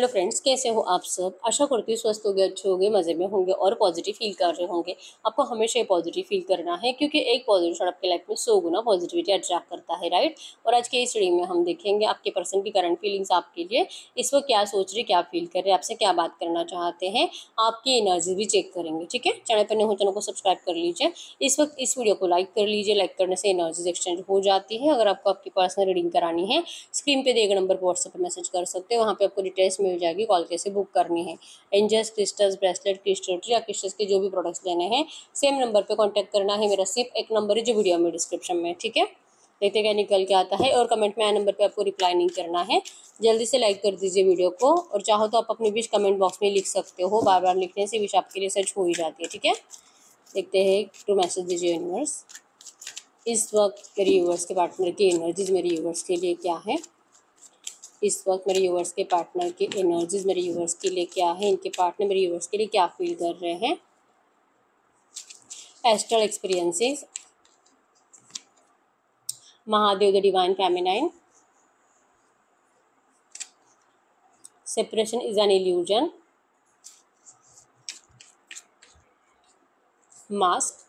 Hello friends, कैसे हो आप सब। आशा करती हूँ स्वस्थ होंगे, अच्छे होंगे, मज़े में होंगे और पॉजिटिव फील कर रहे होंगे। आपको हमेशा ही पॉजिटिव फील करना है क्योंकि एक पॉजिटिव थॉट आपके लाइफ में 100 गुना पॉजिटिविटी अट्रैक्ट करता है, राइट। और आज के इस रीडिंग में हम देखेंगे आपके पर्सन की करंट फीलिंग्स आपके लिए इस वक्त क्या सोच रहे, क्या फील कर रहे हैं, आपसे क्या बात करना चाहते हैं। आपकी एनर्जी भी चेक करेंगे, ठीक है। चैनल पर नए हो चैनल को सब्सक्राइब कर लीजिए। इस वक्त इस वीडियो को लाइक कर लीजिए। लाइक करने से एनर्जीज एक्सचेंज हो जाती है। अगर आपको आपकी पर्सनल रीडिंग करानी है, स्क्रीन पे दिए गए नंबर पर व्हाट्सएप पर मैसेज कर सकते हैं। वहाँ पे आपको डिटेल्स मिल जाएगी, कॉल कैसे बुक करनी है। एंजल्स, क्रिस्टल्स, ब्रेसलेट, क्रिस्टल या क्रिस्टल्स के जो भी प्रोडक्ट्स लेने हैं सेम नंबर पे कांटेक्ट करना है। मेरा सिर्फ एक नंबर है जो वीडियो में डिस्क्रिप्शन में, ठीक है। देखते क्या निकल के आता है। और कमेंट में आए नंबर पे आपको रिप्लाई नहीं करना है। जल्दी से लाइक कर दीजिए वीडियो को। और चाहो तो आप अपनी विश कमेंट बॉक्स में लिख सकते हो। बार बार लिखने से विश आपके लिए सच हो ही जाती है, ठीक है। देखते हैं टू मैसेज दीजिए यूनिवर्स। इस वक्त मेरे यूनिवर्स के पार्टनर की एनर्जीज मेरे यूनिवर्स के लिए क्या है। इस वक्त मेरे यूनिवर्स के पार्टनर की एनर्जीज मेरे यूनिवर्स के लिए क्या है। इनके पार्टनर मेरे यूनिवर्स के लिए क्या फील कर रहे हैं। Astral experiences, Mahadev the divine feminine, separation is an illusion, mask.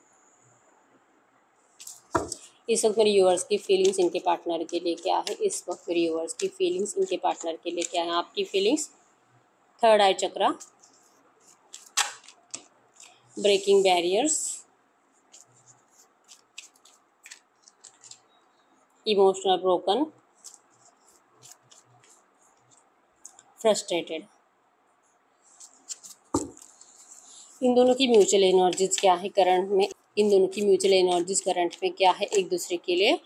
इस वक्त मेरे व्यूअर्स की फीलिंग्स इनके पार्टनर के लिए क्या है। इस वक्त मेरे व्यूअर्स की फीलिंग्स इनके पार्टनर के लिए क्या है। आपकी feelings, third eye chakra, breaking barriers, emotional broken, frustrated. इन दोनों की म्यूचुअल एनर्जीज क्या है करंट में। इन दोनों की म्यूचुअल एनर्जीज करंट में क्या है एक दूसरे के लिए।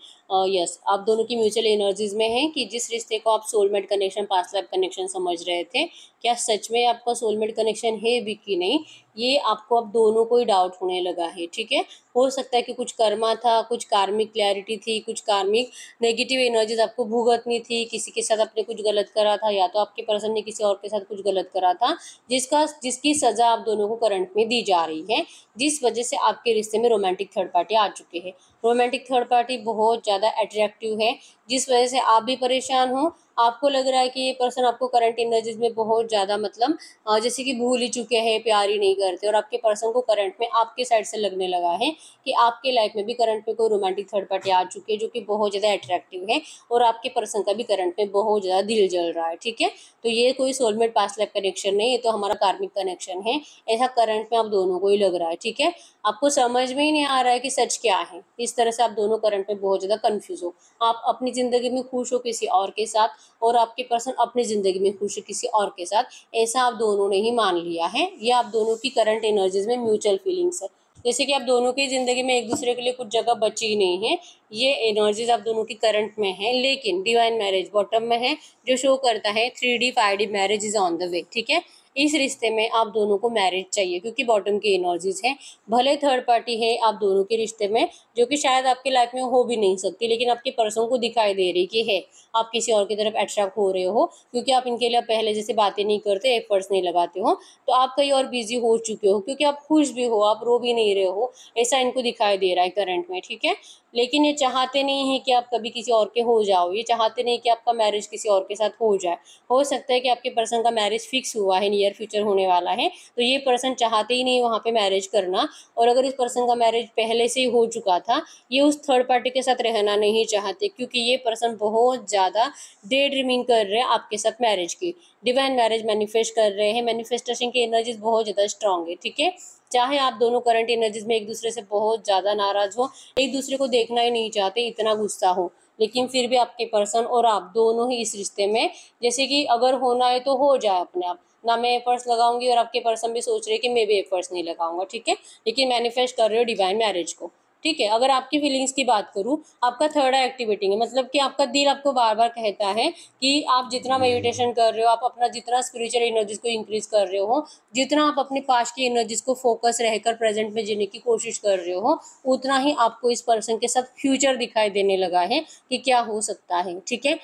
यस, आप दोनों की म्यूचुअल एनर्जीज में है कि जिस रिश्ते को आप soulmate connection, past life connection समझ रहे थे, क्या सच में आपका सोलमेट कनेक्शन है भी कि नहीं, ये आपको अब दोनों को ही डाउट होने लगा है, ठीक है। हो सकता है कि कुछ कर्मा था, कुछ कार्मिक क्लैरिटी थी, कुछ कार्मिक नेगेटिव एनर्जीज आपको भुगतनी थी। किसी के साथ आपने कुछ गलत करा था या तो आपके पर्सन ने किसी और के साथ कुछ गलत करा था जिसकी सजा आप दोनों को करंट में दी जा रही है, जिस वजह से आपके रिश्ते में रोमांटिक थर्ड पार्टी आ चुके हैं। रोमांटिक थर्ड पार्टी बहुत ज़्यादा अट्रैक्टिव है, जिस वजह से आप भी परेशान हो। आपको लग रहा है कि ये पर्सन आपको करंट एनर्जीज में बहुत ज़्यादा मतलब जैसे कि भूल ही चुके हैं, प्यार ही नहीं करते। और आपके पर्सन को करंट में आपके साइड से लगने लगा है कि आपके लाइफ में भी करंट में कोई रोमांटिक थर्ड पार्टी आ चुकी है जो कि बहुत ज़्यादा अट्रैक्टिव है। और आपके पर्सन का भी करंट में बहुत ज़्यादा दिल जल रहा है, ठीक है। तो ये कोई सोलमेट पास्ट लाइफ कनेक्शन नहीं, ये तो हमारा कार्मिक कनेक्शन है। ऐसा करंट में आप दोनों को ही लग रहा है, ठीक है। आपको समझ में ही नहीं आ रहा है कि सच क्या है। इस तरह से आप दोनों करंट में बहुत ज़्यादा कंफ्यूज हो। आप अपनी ज़िंदगी में खुश हो किसी और के साथ, और आपके पर्सन अपनी ज़िंदगी में खुश है किसी और के साथ। ऐसा आप दोनों ने ही मान लिया है। ये आप दोनों की करंट एनर्जीज में म्यूचुअल फीलिंग्स है। जैसे कि आप दोनों की ज़िंदगी में एक दूसरे के लिए कुछ जगह बची ही नहीं है। ये एनर्जीज आप दोनों की करंट में है। लेकिन डिवाइन मैरिज बॉटम में है, जो शो करता है 3D 5D marriage is on the way, ठीक है। इस रिश्ते में आप दोनों को मैरिज चाहिए क्योंकि बॉटम की एनर्जीज है। भले थर्ड पार्टी है आप दोनों के रिश्ते में, जो कि शायद आपकी लाइफ में हो भी नहीं सकती, लेकिन आपके पर्सन को दिखाई दे रही कि है आप किसी और की तरफ अट्रैक्ट हो रहे हो, क्योंकि आप इनके लिए पहले जैसे बातें नहीं करते, एफर्ट्स नहीं लगाते हो। तो आप कहीं और बिजी हो चुके हो, क्योंकि आप खुश भी हो, आप रो भी नहीं रहे हो, ऐसा इनको दिखाई दे रहा है करंट में, ठीक है। लेकिन ये चाहते नहीं है कि आप कभी किसी और के हो जाओ। ये चाहते नहीं कि आपका मैरिज किसी और के साथ हो जाए। हो सकता है कि आपके पर्सन का मैरिज फिक्स हुआ है, नियर फ्यूचर होने वाला है, तो ये पर्सन चाहते ही नहीं वहाँ पे मैरिज करना। और अगर इस पर्सन का मैरिज पहले से ही हो चुका था, ये उस थर्ड पार्टी के साथ रहना नहीं चाहते, क्योंकि ये पर्सन बहुत ज़्यादा डे ड्रीमिंग कर रहे हैं आपके साथ मैरिज की। डिवाइन मैरिज मैनिफेस्ट कर रहे हैं। मैनिफेस्टेशन की एनर्जीज बहुत ज़्यादा स्ट्रांग है, ठीक है। चाहे आप दोनों करंट एनर्जीज में एक दूसरे से बहुत ज़्यादा नाराज हो, एक दूसरे को देखना ही नहीं चाहते, इतना गुस्सा हो, लेकिन फिर भी आपके पर्सन और आप दोनों ही इस रिश्ते में, जैसे कि अगर होना है तो हो जाए अपने आप, ना मैं एफर्ट्स लगाऊंगी और आपके पर्सन भी सोच रहे कि मैं भी एफर्ट्स नहीं लगाऊंगा, ठीक है। लेकिन मैनिफेस्ट कर रहे हो डिवाइन मैरिज को, ठीक है। अगर आपकी फीलिंग्स की बात करूँ, आपका थर्ड आई एक्टिवेटिंग है, मतलब कि आपका दिल आपको बार बार कहता है कि आप जितना मेडिटेशन कर रहे हो, आप अपना जितना स्पिरिचुअल एनर्जीज को इंक्रीज कर रहे हो, जितना आप अपने पास्ट की एनर्जीज को फोकस रहकर प्रेजेंट में जीने की कोशिश कर रहे हो, उतना ही आपको इस पर्सन के साथ फ्यूचर दिखाई देने लगा है कि क्या हो सकता है, ठीक है।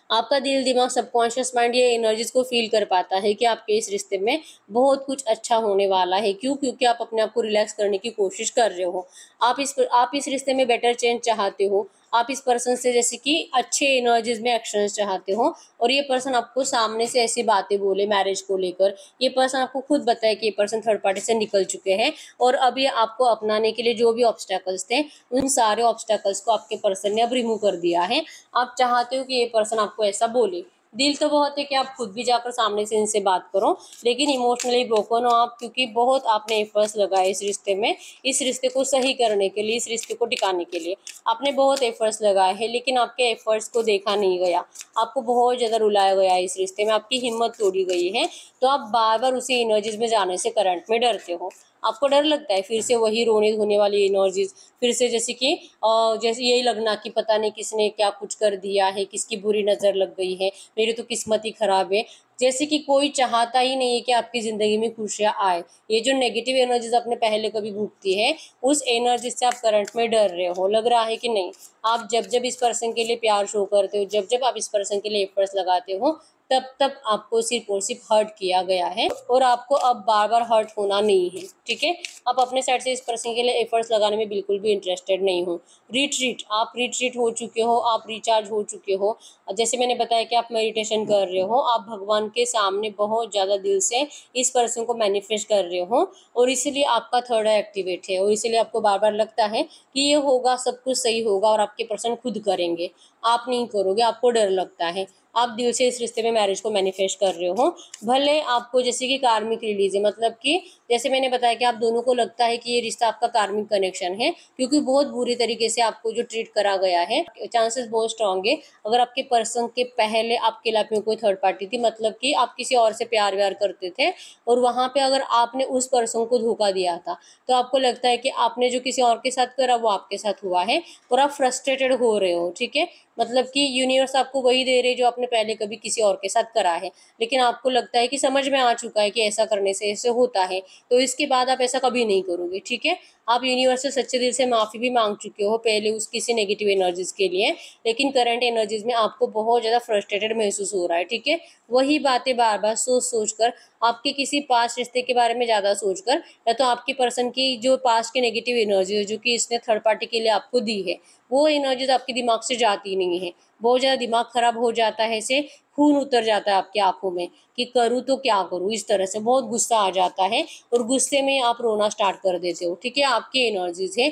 आपका दिल, दिमाग, सबकॉन्शियस माइंड ये एनर्जीज को फील कर पाता है कि आपके इस रिश्ते में बहुत कुछ अच्छा होने वाला है। क्यों? क्योंकि आप अपने आप को रिलैक्स करने की कोशिश कर रहे हो। आप इस रिश्ते में बेटर चेंज चाहते हो। आप इस पर्सन से जैसे कि अच्छे एनर्जीज में एक्सचेंज चाहते हो और ये पर्सन आपको सामने से ऐसी बातें बोले मैरिज को लेकर, ये पर्सन आपको खुद बताए कि ये पर्सन थर्ड पार्टी से निकल चुके हैं और अब ये आपको अपनाने के लिए जो भी ऑब्स्टेकल्स थे उन सारे ऑब्स्टेकल्स को आपके पर्सन ने अब रिमूव कर दिया है। आप चाहते हो कि ये पर्सन आपको ऐसा बोले। दिल तो बहुत है कि आप खुद भी जाकर सामने से इनसे बात करो, लेकिन इमोशनली ब्रोकन हो आप, क्योंकि बहुत आपने एफर्ट्स लगाए इस रिश्ते में, इस रिश्ते को सही करने के लिए, इस रिश्ते को टिकाने के लिए आपने बहुत एफर्ट्स लगाए हैं, लेकिन आपके एफर्ट्स को देखा नहीं गया, आपको बहुत ज़्यादा रुलाया गया है इस रिश्ते में, आपकी हिम्मत तोड़ी गई है। तो आप बार बार उसी एनर्जीज में जाने से करंट में डरते हो। आपको डर लगता है फिर से वही रोने धोने वाली एनर्जीज, फिर से जैसे कि जैसे यही लगना कि पता नहीं किसने क्या कुछ कर दिया है, किसकी बुरी नज़र लग गई है, मेरी तो किस्मत ही खराब है। जैसे कि कोई चाहता ही नहीं है कि आपकी ज़िंदगी में खुशियाँ आए। ये जो नेगेटिव एनर्जीज आपने पहले कभी भुगती है, उस एनर्जी से आप करंट में डर रहे हो। लग रहा है कि नहीं, आप जब जब इस पर्सन के लिए प्यार शो करते हो, जब जब आप इस पर्सन के लिए एफर्ट्स लगाते हो, तब तब आपको सिर्फ और सिर्फ हर्ट किया गया है और आपको अब बार बार हर्ट होना नहीं है। ठीक है, आप अपने साइड से इस पर्सन के लिए एफर्ट्स लगाने में बिल्कुल भी इंटरेस्टेड नहीं हो। रिट्रीट, आप रिट्रीट हो चुके हो, आप रिचार्ज हो चुके हो। जैसे मैंने बताया कि आप मेडिटेशन कर रहे हो, आप भगवान के सामने बहुत ज़्यादा दिल से इस पर्सन को मैनिफेस्ट कर रहे हो और इसीलिए आपका थर्ड आई एक्टिवेट है और इसीलिए आपको बार बार लगता है कि ये होगा, सब कुछ सही होगा और आपके पर्सन खुद करेंगे, आप नहीं करोगे, आपको डर लगता है। आप दिल से इस रिश्ते में मैरिज को मैनिफेस्ट कर रहे हो। भले आपको जैसे कि कार्मिक रिलीज है, मतलब कि जैसे मैंने बताया कि आप दोनों को लगता है कि ये रिश्ता आपका कार्मिक कनेक्शन है, क्योंकि बहुत बुरी तरीके से आपको जो ट्रीट करा गया है। चांसेस बहुत स्ट्रांग है अगर आपके पर्सन के पहले आपके लाइफ में कोई थर्ड पार्टी थी, मतलब कि आप किसी और से प्यार व्यार करते थे और वहाँ पे अगर आपने उस पर्सन को धोखा दिया था, तो आपको लगता है कि आपने जो किसी और के साथ करा वो आपके साथ हुआ है और आप फ्रस्ट्रेटेड हो रहे हो। ठीक है, मतलब कि यूनिवर्स आपको वही दे रहे जो आपने पहले कभी किसी और के साथ करा है, लेकिन आपको लगता है कि समझ में आ चुका है कि ऐसा करने से ऐसे होता है, तो इसके बाद आप ऐसा कभी नहीं करोगे। ठीक है, आप यूनिवर्स से सच्चे दिल से माफ़ी भी मांग चुके हो पहले उस किसी नेगेटिव एनर्जीज के लिए, लेकिन करंट एनर्जीज में आपको बहुत ज़्यादा फ्रस्ट्रेटेड महसूस हो रहा है। ठीक है, वही बातें बार बार सोच सोच कर, आपके किसी पास्ट रिश्ते के बारे में ज़्यादा सोच कर, या तो आपकी पर्सन की जो पास्ट की नेगेटिव एनर्जी है जो कि इसने थर्ड पार्टी के लिए आपको दी है, वो एनर्जीज आपके दिमाग से जाती नहीं है। बहुत ज़्यादा दिमाग खराब हो जाता है, ऐसे खून उतर जाता है आपकी आंखों में कि करूँ तो क्या करूँ, इस तरह से बहुत गुस्सा आ जाता है और गुस्से में आप रोना स्टार्ट कर देते हो। ठीक है, आपकी एनर्जीज है,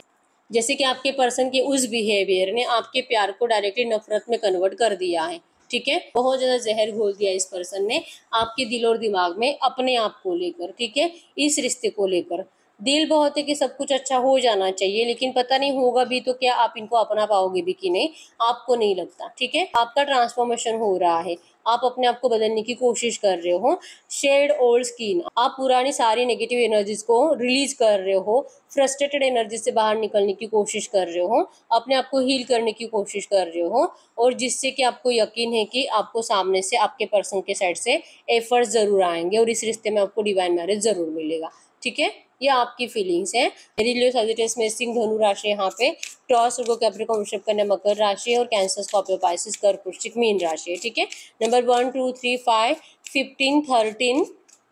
जैसे कि आपके पर्सन के उस बिहेवियर ने आपके प्यार को डायरेक्टली नफरत में कन्वर्ट कर दिया है। ठीक है, बहुत ज़्यादा जहर घोल दिया इस पर्सन ने आपके दिल और दिमाग में अपने आप को लेकर। ठीक है, इस रिश्ते को लेकर दिल बहुत है कि सब कुछ अच्छा हो जाना चाहिए, लेकिन पता नहीं होगा भी तो क्या आप इनको अपना पाओगे भी कि नहीं, आपको नहीं लगता। ठीक है, आपका ट्रांसफॉर्मेशन हो रहा है, आप अपने आप को बदलने की कोशिश कर रहे हो। शेड ओल्ड स्किन, आप पुरानी सारी नेगेटिव एनर्जीज को रिलीज कर रहे हो, फ्रस्ट्रेटेड एनर्जी से बाहर निकलने की कोशिश कर रहे हो, अपने आप को हील करने की कोशिश कर रहे हो, और जिससे कि आपको यकीन है कि आपको सामने से आपके पर्सन के साइड से एफर्ट्स ज़रूर आएंगे और इस रिश्ते में आपको डिवाइन मैरिज ज़रूर मिलेगा। ठीक है, ये आपकी फीलिंग्स हैं। मेरी लियो सजिटेरियस में सिंह धनु राशि यहाँ पे, टॉस को कैप्रिकॉर्न वृषभ कन्या मकर राशि है और कैंसर स्कॉर्पियो पाइसिस कर्क वृश्चिक मीन राशि है। ठीक है, नंबर 1 2 3 5 15 13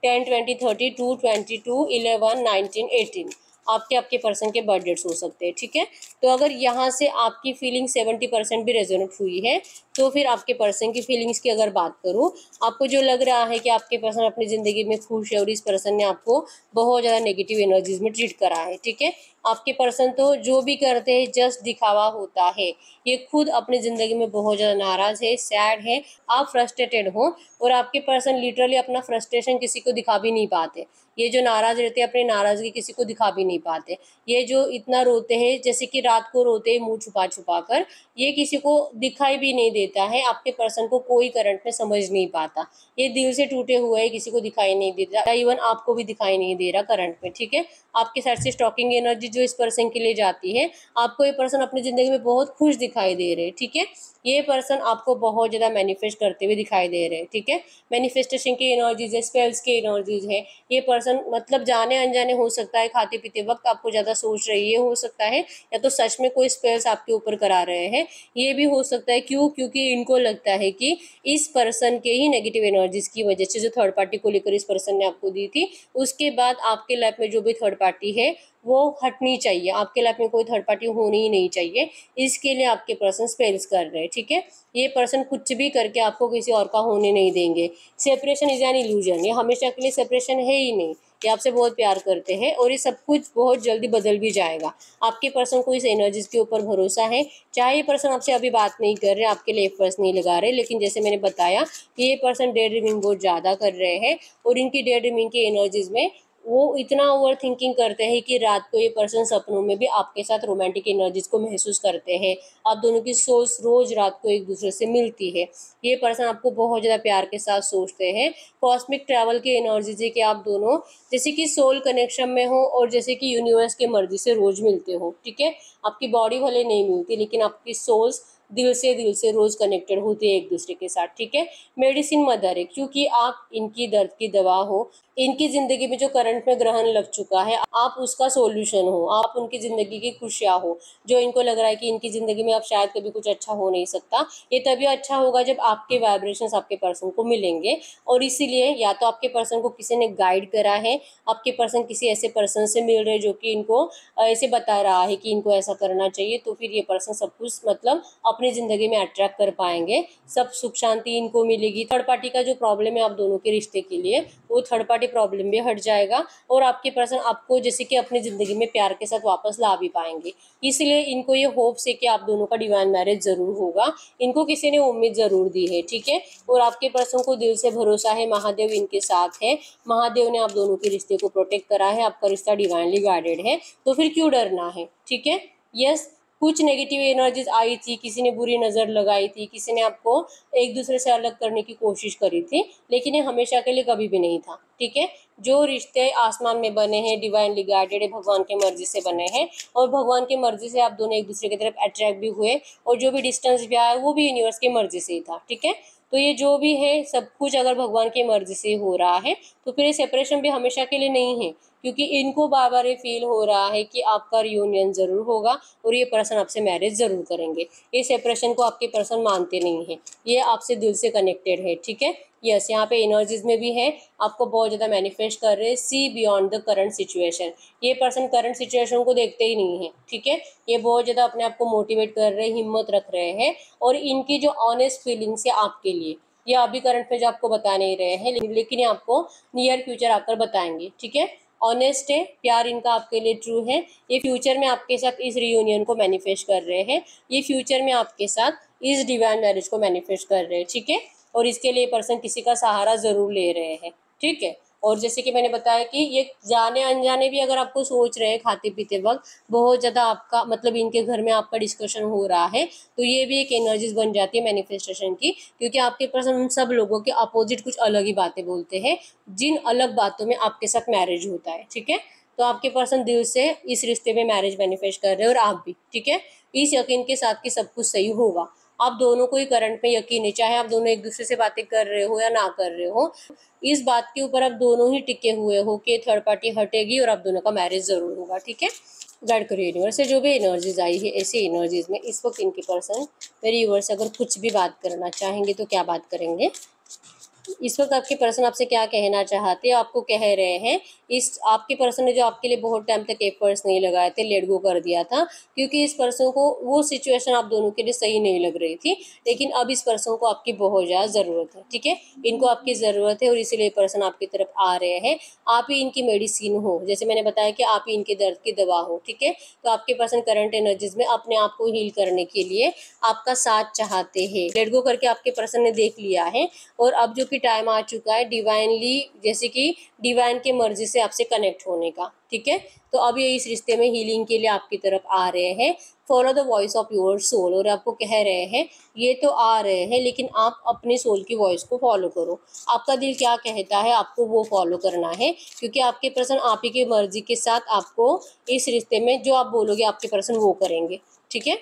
10 20 30 2 22 11 19 18 आपके आपके पर्सन के बर्थ डेट्स हो सकते हैं। ठीक है, तो अगर यहाँ से आपकी फीलिंग 70% भी रेजोनेट हुई है, तो फिर आपके पर्सन की फीलिंग्स की अगर बात करूँ, आपको जो लग रहा है कि आपके पर्सन अपनी ज़िंदगी में खुश है और इस पर्सन ने आपको बहुत ज़्यादा नेगेटिव एनर्जीज में ट्रीट करा है। ठीक है, आपके पर्सन तो जो भी करते हैं जस्ट दिखावा होता है, ये खुद अपनी ज़िंदगी में बहुत ज़्यादा नाराज़ है, सैड है, आप फ्रस्ट्रेटेड हो और आपके पर्सन लिटरली अपना फ्रस्ट्रेशन किसी को दिखा भी नहीं पाते। ये जो नाराज़ रहते हैं अपनी नाराज़गी किसी को दिखा भी नहीं पाते, ये जो इतना रोते हैं जैसे कि रात को रोते हैं मुंह छुपा छुपा कर, ये किसी को दिखाई भी नहीं देता है। आपके पर्सन को कोई करंट में समझ नहीं पाता, ये दिल से टूटे हुए हैं, किसी को दिखाई नहीं देता, इवन आपको भी दिखाई नहीं दे रहा करंट में। ठीक है, आपके साइड से स्टॉकिंग एनर्जी जो इस पर्सन के लिए जाती है, आपको ये पर्सन अपनी ज़िंदगी में बहुत खुश दिखाई दे रहे हैं। ठीक है, ये पर्सन आपको बहुत ज़्यादा मैनिफेस्ट करते हुए दिखाई दे रहे हैं। ठीक है, मैनिफेस्टेशन की एनर्जीज है, स्पेल्स की एनर्जीज है। ये पर्सन मतलब जाने अनजाने हो सकता है खाते पीते वक्त आपको ज़्यादा सोच रही है, हो सकता है या तो सच में कोई स्पेल्स आपके ऊपर करा रहे हैं, ये भी हो सकता है। क्यों? क्योंकि इनको लगता है कि इस पर्सन के ही नेगेटिव एनर्जीज की वजह से जो थर्ड पार्टी को लेकर इस पर्सन ने आपको दी थी, उसके बाद आपके लाइफ में जो भी थर्ड पार्टी है वो हटनी चाहिए। आपके लाइफ में कोई थर्ड पार्टी होनी ही नहीं चाहिए। इसके लिए आपके पर्सन स्पेल्स कर रहे हैं, ठीक है। ये पर्सन कुछ भी करके आपको किसी और का होने नहीं देंगे। सेपरेशन इज एन इल्यूजन, ये हमेशा के लिए सेपरेशन है ही नहीं। ये आपसे बहुत प्यार करते हैं और ये सब कुछ बहुत जल्दी बदल भी जाएगा। आपके पर्सन को इस एनर्जीज के ऊपर भरोसा है। चाहे ये पर्सन आपसे अभी बात नहीं कर रहे, आपके लिए एफर्ट्स नहीं लगा रहे, लेकिन जैसे मैंने बताया कि ये पर्सन डे ड्रीमिंग बहुत ज़्यादा कर रहे हैं और इनकी डे ड्रीमिंग की एनर्जीज में वो इतना ओवर थिंकिंग करते हैं कि रात को ये पर्सन सपनों में भी आपके साथ रोमांटिक एनर्जीज को महसूस करते हैं। आप दोनों की सोच रोज रात को एक दूसरे से मिलती है। ये पर्सन आपको बहुत ज़्यादा प्यार के साथ सोचते हैं। कॉस्मिक ट्रैवल की एनर्जीज है कि आप दोनों जैसे कि सोल कनेक्शन में हो और जैसे कि यूनिवर्स के मर्जी से रोज मिलते हो, ठीक है। आपकी बॉडी भले नहीं मिलती, लेकिन आपकी सोल्स दिल से रोज कनेक्टेड होती है एक दूसरे के साथ, ठीक है। मेडिसिन मदर है क्योंकि आप इनकी दर्द की दवा हो। इनकी जिंदगी में जो करंट में ग्रहण लग चुका है, आप उसका सॉल्यूशन हो, आप उनकी जिंदगी की खुशियां हो। जो इनको लग रहा है कि इनकी जिंदगी में अब शायद कभी कुछ अच्छा हो नहीं सकता, ये तभी अच्छा होगा जब आपके वाइब्रेशंस आपके पर्सन को मिलेंगे। और इसीलिए या तो आपके पर्सन को किसी ने गाइड करा है, आपके पर्सन किसी ऐसे पर्सन से मिल रहे जो कि इनको ऐसे बता रहा है कि इनको ऐसा करना चाहिए, तो फिर ये पर्सन सब कुछ मतलब अपनी जिंदगी में अट्रैक्ट कर पाएंगे। सब सुख शांति इनको मिलेगी। थर्ड पार्टी का जो प्रॉब्लम है आप दोनों के रिश्ते के लिए, वो थर्ड पार्टी प्रॉब्लम भी हट जाएगा और आपके पर्सन आपको जैसे कि अपनी जिंदगी में प्यार के साथ वापस ला भी पाएंगे। इसलिए इनको ये होप्स है कि आप दोनों का डिवाइन मैरिज जरूर होगा। इनको किसी ने उम्मीद जरूर दी है, ठीक है। और आपके पर्सन को दिल से भरोसा है, महादेव इनके साथ है। महादेव ने आप दोनों के रिश्ते को प्रोटेक्ट करा है। आपका रिश्ता डिवाइनली गाइडेड है, तो फिर क्यों डरना है, ठीक है। यस, कुछ नेगेटिव एनर्जीज आई थी, किसी ने बुरी नज़र लगाई थी, किसी ने आपको एक दूसरे से अलग करने की कोशिश करी थी, लेकिन ये हमेशा के लिए कभी भी नहीं था, ठीक है। जो रिश्ते आसमान में बने हैं, डिवाइनली गाइडेड है, भगवान की मर्जी से बने हैं और भगवान की मर्जी से आप दोनों एक दूसरे की तरफ अट्रैक्ट भी हुए और जो भी डिस्टेंस भी आया वो भी यूनिवर्स की मर्जी से ही था, ठीक है। तो ये जो भी है सब कुछ अगर भगवान की मर्जी से हो रहा है तो फिर ये सेपरेशन भी हमेशा के लिए नहीं है, क्योंकि इनको बार बार ये फील हो रहा है कि आपका रियूनियन जरूर होगा और ये पर्सन आपसे मैरिज जरूर करेंगे। ये सेपरेशन को आपके पर्सन मानते नहीं है, ये आपसे दिल से कनेक्टेड है, ठीक है। यस, यहाँ पे एनर्जीज में भी है, आपको बहुत ज़्यादा मैनिफेस्ट कर रहे हैं। See beyond the current situation, ये पर्सन करंट सिचुएशन को देखते ही नहीं है, ठीक है। ये बहुत ज़्यादा अपने आप को मोटिवेट कर रहे हैं, हिम्मत रख रहे हैं और इनकी जो ऑनेस्ट फीलिंग्स है आपके लिए, ये अभी करंट में जो आपको बता नहीं रहे हैं, लेकिन ये आपको नियर फ्यूचर आकर बताएंगे, ठीक है। ऑनेस्ट है, प्यार इनका आपके लिए ट्रू है। ये फ्यूचर में आपके साथ इस रियूनियन को मैनिफेस्ट कर रहे हैं, ये फ्यूचर में आपके साथ इस डिवाइन मैरिज को मैनिफेस्ट कर रहे हैं, ठीक है। और इसके लिए पर्सन किसी का सहारा जरूर ले रहे हैं, ठीक है। और जैसे कि मैंने बताया कि ये जाने अनजाने भी अगर आपको सोच रहे हैं खाते पीते वक्त, बहुत ज़्यादा आपका मतलब इनके घर में आपका डिस्कशन हो रहा है, तो ये भी एक एनर्जीज बन जाती है मैनिफेस्टेशन की, क्योंकि आपके पर्सन उन सब लोगों के अपोजिट कुछ अलग ही बातें बोलते हैं, जिन अलग बातों में आपके साथ मैरिज होता है, ठीक है। तो आपके पर्सन दिल से इस रिश्ते में मैरिज मैनिफेस्ट कर रहे हैं और आप भी, ठीक है। इस यकीन के साथ कि सब कुछ सही होगा। आप दोनों को ही करंट में यकीन है, चाहे आप दोनों एक दूसरे से बातें कर रहे हो या ना कर रहे हो, इस बात के ऊपर आप दोनों ही टिके हुए हो कि थर्ड पार्टी हटेगी और आप दोनों का मैरिज जरूर होगा, ठीक है। गाइड करिए यूनिवर्स से जो भी एनर्जीज आई है, ऐसी एनर्जीज में इस वक्त इनके पर्सन मेरी यूनिवर्स अगर कुछ भी बात करना चाहेंगे तो क्या बात करेंगे। इस वक्त आपके पर्सन आपसे क्या कहना चाहते हैं, आपको कह रहे हैं। इस आपके पर्सन ने जो आपके लिए बहुत टाइम तक एफर्ट्स नहीं लगाए थे, लेट गो कर दिया था, क्योंकि इस पर्सन को वो सिचुएशन आप दोनों के लिए सही नहीं लग रही थी, लेकिन अब इस पर्सन को आपकी बहुत ज़्यादा ज़रूरत है, ठीक है। इनको आपकी ज़रूरत है और इसीलिए पर्सन आपकी तरफ आ रहे हैं। आप ही इनकी मेडिसिन हो, जैसे मैंने बताया कि आप ही इनके दर्द की दवा हो, ठीक है। तो आपके पर्सन करंट एनर्जीज में अपने आप को हील करने के लिए आपका साथ चाहते हैं। लेट गो करके आपके पर्सन ने देख लिया है और अब जो कि टाइम आ चुका है डिवाइनली, जैसे कि डिवाइन के मर्जी से आपसे कनेक्ट होने का, ठीक है। तो अब ये इस रिश्ते में हीलिंग के लिए आपकी तरफ आ रहे हैं। Follow the voice of your soul, और आपको कह रहे हैं ये तो आ रहे हैं, लेकिन आप अपने सोल की वॉइस को फॉलो करो। आपका दिल क्या कहता है आपको वो फॉलो करना है, क्योंकि आपके पर्सन आप ही की मर्जी के साथ आपको इस रिश्ते में जो आप बोलोगे आपके पर्सन वो करेंगे, ठीक है।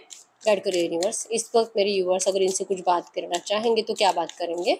गाइड करिए यूनिवर्स। इस वक्त मेरे यूनिवर्स अगर इनसे कुछ बात करना चाहेंगे तो क्या बात करेंगे।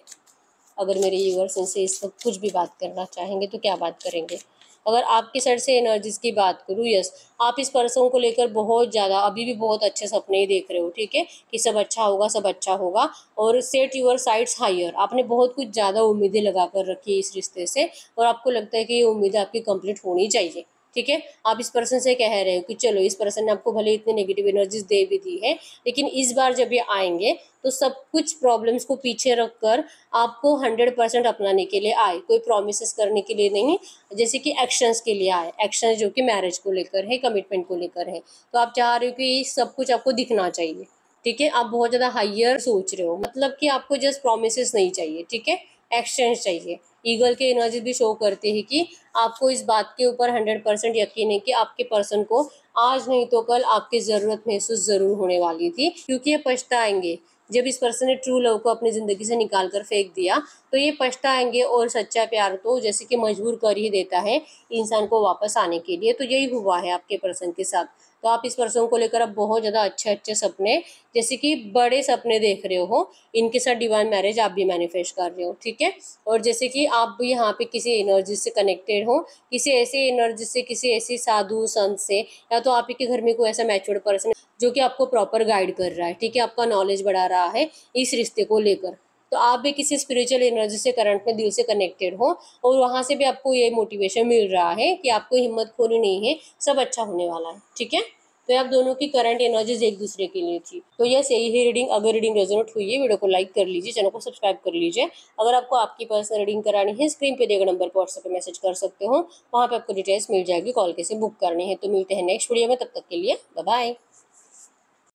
अगर मेरे यूवर्स इनसे इस वक्त कुछ भी बात करना चाहेंगे तो क्या बात करेंगे। अगर आपके साइड से एनर्जीज की बात करूँ, यस, आप इस पर्सन को लेकर बहुत ज़्यादा अभी भी बहुत अच्छे सपने ही देख रहे हो, ठीक है, कि सब अच्छा होगा, सब अच्छा होगा। और सेट यूर साइड्स हायर, आपने बहुत कुछ ज़्यादा उम्मीदें लगा कर रखी है इस रिश्ते से और आपको लगता है कि ये उम्मीदें आपकी कंप्लीट होनी चाहिए, ठीक है। आप इस पर्सन से कह रहे हो कि चलो इस पर्सन ने आपको भले इतने नेगेटिव एनर्जीज दे भी दी है, लेकिन इस बार जब ये आएंगे तो सब कुछ प्रॉब्लम्स को पीछे रखकर आपको 100% अपनाने के लिए आए, कोई प्रॉमिसेस करने के लिए नहीं, जैसे कि एक्शंस के लिए आए, एक्शंस जो कि मैरिज को लेकर है, कमिटमेंट को लेकर है। तो आप चाह रहे हो कि सब कुछ आपको दिखना चाहिए, ठीक है। आप बहुत ज़्यादा हाइयर सोच रहे हो, मतलब कि आपको जस्ट प्रॉमिसेस नहीं चाहिए, ठीक है, एक्सचेंज चाहिए। ईगल के एनर्जी भी शो करते हैं कि आपको इस बात के ऊपर 100% यकीन है कि आपके पर्सन को आज नहीं तो कल आपकी ज़रूरत महसूस ज़रूर होने वाली थी, क्योंकि ये पछताएंगे। जब इस पर्सन ने ट्रू लव को अपनी ज़िंदगी से निकाल कर फेंक दिया तो ये पछताएंगे, और सच्चा प्यार तो जैसे कि मजबूर कर ही देता है इंसान को वापस आने के लिए। तो यही हुआ है आपके पर्सन के साथ। तो आप इस पर्सन को लेकर अब बहुत ज़्यादा अच्छे अच्छे सपने, जैसे कि बड़े सपने देख रहे हो, इनके साथ डिवाइन मैरिज आप भी मैनिफेस्ट कर रहे हो, ठीक है। और जैसे कि आप भी यहाँ पे किसी एनर्जी से कनेक्टेड हो, किसी ऐसे एनर्जी से, किसी ऐसी साधु संत से, या तो आप ही के घर में कोई ऐसा मैच्योर्ड पर्सन जो कि आपको प्रॉपर गाइड कर रहा है, ठीक है, आपका नॉलेज बढ़ा रहा है इस रिश्ते को लेकर। तो आप भी किसी स्पिरिचुअल एनर्जी से करंट में दिल से कनेक्टेड हो, और वहाँ से भी आपको ये मोटिवेशन मिल रहा है कि आपको हिम्मत खोनी नहीं है, सब अच्छा होने वाला है, ठीक है। तो आप दोनों की करंट एनर्जीज एक दूसरे के लिए थी। तो यस, यही है रीडिंग। अगर रीडिंग रेजोनेट हुई है, वीडियो को लाइक कर लीजिए, चैनल को सब्सक्राइब कर लीजिए। अगर आपको आपकी पर्सनल रीडिंग करानी है, स्क्रीन पे दिए गए नंबर पर व्हाट्सएप पे मैसेज कर सकते हो, वहाँ पे आपको डिटेल्स मिल जाएगी, कॉल कैसे बुक करनी है। तो मिलते हैं नेक्स्ट वीडियो में, तब तक के लिए बाय बाय।